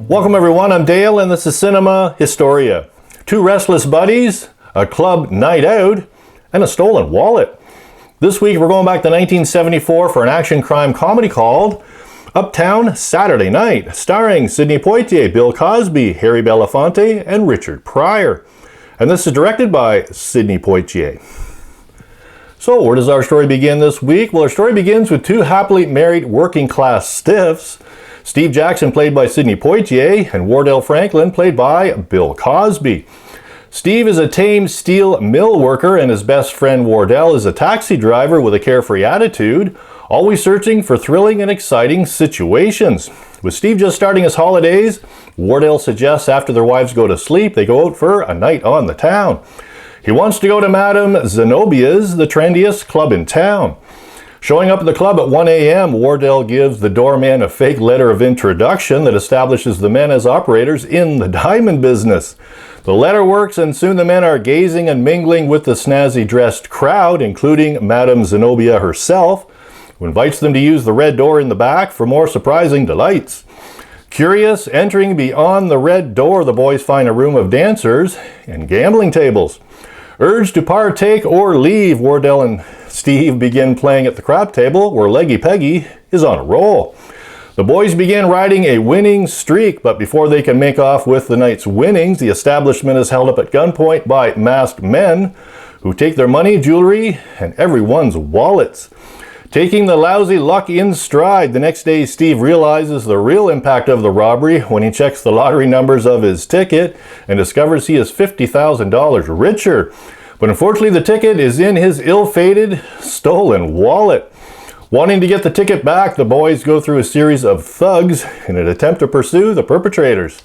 Welcome everyone, I'm Dale and this is Cinema Historia. Two restless buddies, a club night out, and a stolen wallet. This week we're going back to 1974 for an action crime comedy called Uptown Saturday Night, starring Sidney Poitier, Bill Cosby, Harry Belafonte, and Richard Pryor. And this is directed by Sidney Poitier. So where does our story begin this week? Well, our story begins with two happily married working class stiffs. Steve Jackson, played by Sidney Poitier, and Wardell Franklin, played by Bill Cosby. Steve is a tame steel mill worker, and his best friend Wardell is a taxi driver with a carefree attitude, always searching for thrilling and exciting situations. With Steve just starting his holidays, Wardell suggests after their wives go to sleep, they go out for a night on the town. He wants to go to Madame Zenobia's, the trendiest club in town. Showing up at the club at 1 a.m., Wardell gives the doorman a fake letter of introduction that establishes the men as operators in the diamond business. The letter works, and soon the men are gazing and mingling with the snazzy dressed crowd, including Madame Zenobia herself, who invites them to use the red door in the back for more surprising delights. Curious, entering beyond the red door, the boys find a room of dancers and gambling tables. Urged to partake or leave, Wardell and Steve begin playing at the crap table, where Leggy Peggy is on a roll. The boys begin riding a winning streak, but before they can make off with the night's winnings, the establishment is held up at gunpoint by masked men who take their money, jewelry, and everyone's wallets. Taking the lousy luck in stride, the next day Steve realizes the real impact of the robbery when he checks the lottery numbers of his ticket and discovers he is $50,000 richer. But unfortunately the ticket is in his ill-fated, stolen wallet. Wanting to get the ticket back, the boys go through a series of thugs in an attempt to pursue the perpetrators.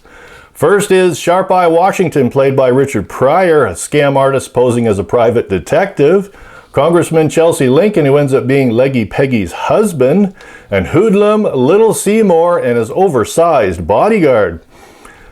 First is Sharp Eye Washington, played by Richard Pryor, a scam artist posing as a private detective. Congressman Chelsea Lincoln, who ends up being Leggy Peggy's husband, and hoodlum Little Seymour and his oversized bodyguard.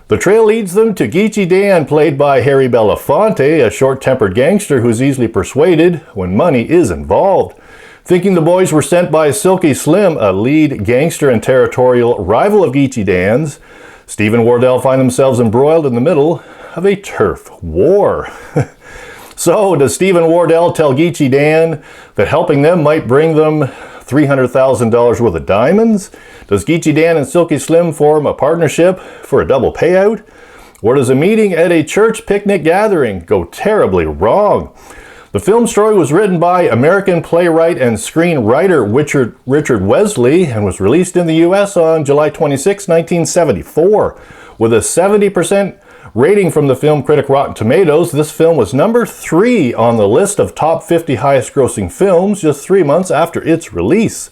The trail leads them to Geechee Dan, played by Harry Belafonte, a short-tempered gangster who's easily persuaded when money is involved. Thinking the boys were sent by Silky Slim, a lead gangster and territorial rival of Geechee Dan's, Steve and Wardell find themselves embroiled in the middle of a turf war. So, does Steve and Wardell tell Geechee Dan that helping them might bring them $300,000 worth of diamonds? Does Geechee Dan and Silky Slim form a partnership for a double payout? Or does a meeting at a church picnic gathering go terribly wrong? The film story was written by American playwright and screenwriter Richard Wesley and was released in the U.S. on July 26, 1974. With a 70% rating from the film critic Rotten Tomatoes, this film was number 3 on the list of top 50 highest grossing films just 3 months after its release.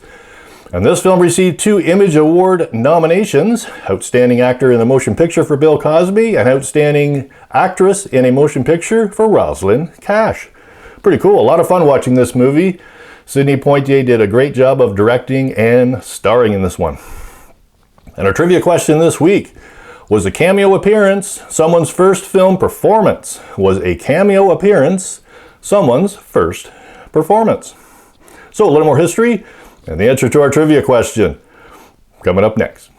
And this film received 2 Image Award nominations, Outstanding Actor in a Motion Picture for Bill Cosby and Outstanding Actress in a Motion Picture for Rosalind Cash. Pretty cool, a lot of fun watching this movie. Sidney Poitier did a great job of directing and starring in this one. And our trivia question this week: was a cameo appearance someone's first film performance? Was a cameo appearance someone's first performance? So a little more history and the answer to our trivia question coming up next.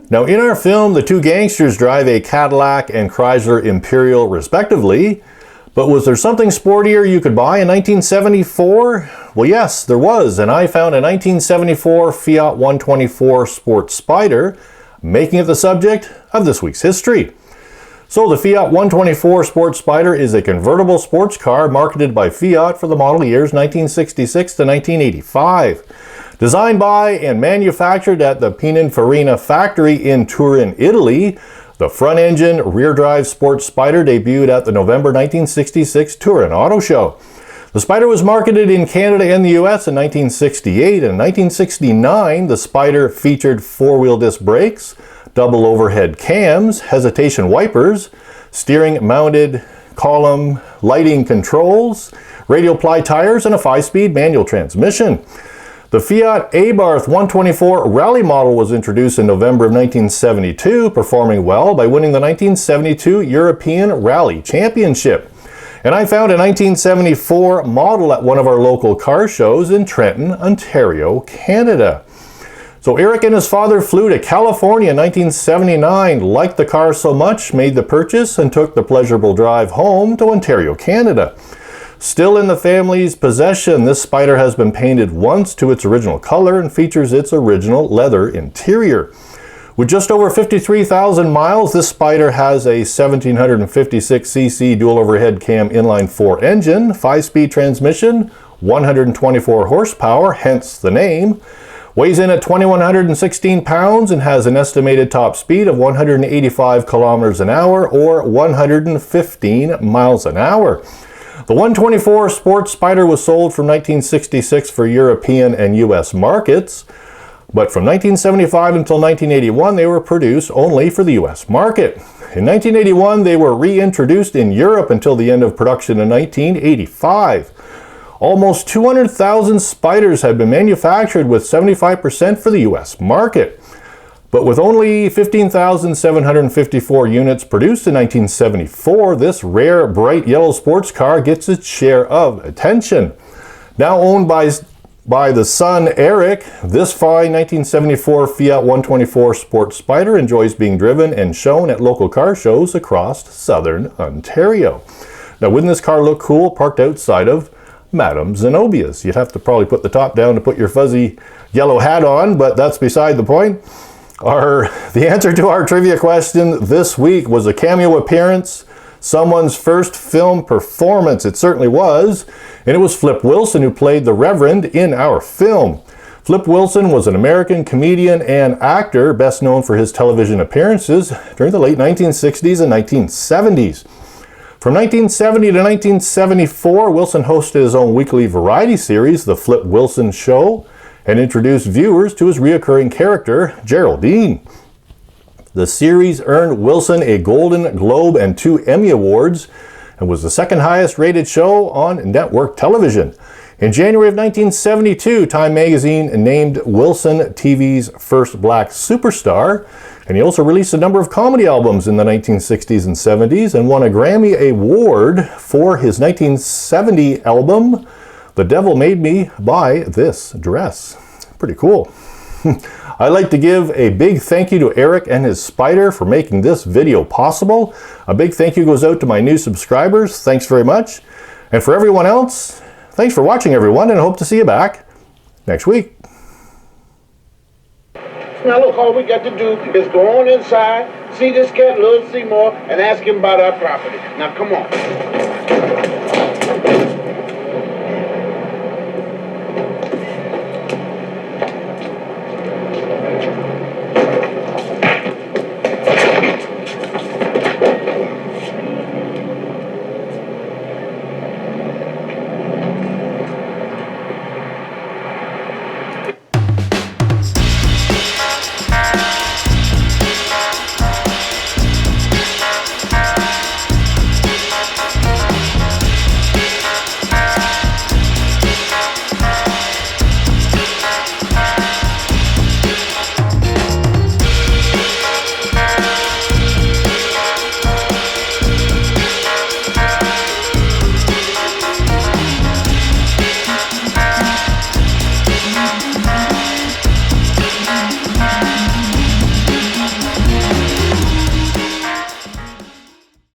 Now, in our film, the two gangsters drive a Cadillac and Chrysler Imperial respectively, but was there something sportier you could buy in 1974? Well, yes, there was, and I found a 1974 Fiat 124 Sport Spider, making it the subject of this week's history. So the Fiat 124 Sports Spider is a convertible sports car marketed by Fiat for the model years 1966 to 1985. Designed by and manufactured at the Pininfarina factory in Turin, Italy, the front-engine, rear-drive sports Spider debuted at the November 1966 Turin Auto Show. The Spider was marketed in Canada and the US in 1968. In 1969, the Spider featured four-wheel disc brakes, double overhead cams, hesitation wipers, steering-mounted column lighting controls, radial ply tires, and a 5-speed manual transmission. The Fiat Abarth 124 Rally model was introduced in November of 1972, performing well by winning the 1972 European Rally Championship. And I found a 1974 model at one of our local car shows in Trenton, Ontario, Canada. So Eric and his father flew to California in 1979, liked the car so much, made the purchase, and took the pleasurable drive home to Ontario, Canada. Still in the family's possession, this Spider has been painted once to its original color and features its original leather interior. With just over 53,000 miles, this Spider has a 1756cc dual overhead cam inline-4 engine, 5-speed transmission, 124 horsepower, hence the name, weighs in at 2,116 pounds and has an estimated top speed of 185 kilometers an hour or 115 miles an hour. The 124 Sports Spider was sold from 1966 for European and US markets, but from 1975 until 1981 they were produced only for the US market. In 1981 they were reintroduced in Europe until the end of production in 1985. Almost 200,000 Spiders have been manufactured, with 75% for the US market. But with only 15,754 units produced in 1974, this rare bright yellow sports car gets its share of attention. Now owned by the son Eric, this fine 1974 Fiat 124 Sports Spider enjoys being driven and shown at local car shows across southern Ontario. Now wouldn't this car look cool parked outside of Madame Zenobia's? You'd have to probably put the top down to put your fuzzy yellow hat on, but that's beside the point. The answer to our trivia question this week was a cameo appearance, someone's first film performance. It certainly was, and it was Flip Wilson who played the Reverend in our film. Flip Wilson was an American comedian and actor, best known for his television appearances during the late 1960s and 1970s. From 1970 to 1974, Wilson hosted his own weekly variety series, The Flip Wilson Show, and introduced viewers to his recurring character, Geraldine. The series earned Wilson a Golden Globe and 2 Emmy Awards and was the second highest rated show on network television. In January of 1972, Time magazine named Wilson TV's first black superstar, and he also released a number of comedy albums in the 1960s and 70s and won a Grammy Award for his 1970 album, The Devil Made Me Buy This Dress. Pretty cool. I'd like to give a big thank you to Eric and his Spider for making this video possible. A big thank you goes out to my new subscribers. Thanks very much. And for everyone else, thanks for watching, everyone, and I hope to see you back next week. Now look, all we got to do is go on inside, see this cat, Little Seymour, and ask him about our property. Now come on.